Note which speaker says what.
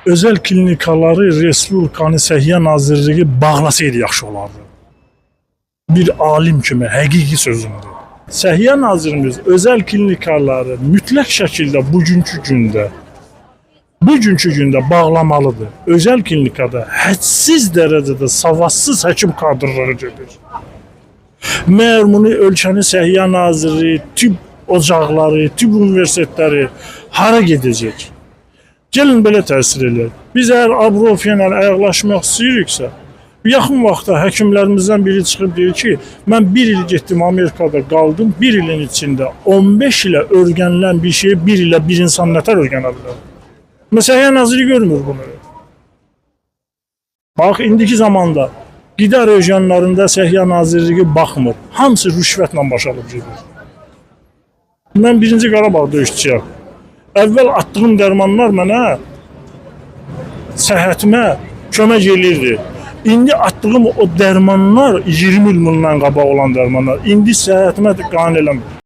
Speaker 1: Özel klinikaları Respublikanın Səhiyyə Nazirliyi bağlasaydı yaxşı olardı. Bir alim kimi, həqiqi sözümdür. Səhiyyə Nazirimiz özel klinikaları mütləq şəkildə bugünkü gündə bağlamalıdır. Özel klinikada hədsiz dərəcədə savadsız həkim kadrları gedir. Məyər bunu ölkənin Səhiyyə Nazirliyi, tibb ocaqları, tibb universitetləri hara gedəcək? Gelin belə təsir eləyək. Biz əgər Abrofiya ilə ayaqlaşmaq istəyiriksə, yaxın vaxtda həkimlərimizdən biri çıxıb deyir ki, mən bir il getdim Amerikada qaldım, bir ilin içində 15 ilə öyrənilən bir şeyi bir ilə bir insan nətər öyrənə bilər? Səhiyyə Naziri görmür bunu. Bax, indiki zamanda qida rejiyonlarında Səhiyyə Nazirliyi baxmır. Hamısı rüşvətlə başalıb gedir. Mən 1-ci Qarabağ döyüşçüyəm. Əvvəl attığım dərmanlar mənə səhhətimə kömək elirdi. İndi attığım o dərmanlar 20 il bundan qabaq olan dərmanlar. İndi səhhətimə qane eləmir.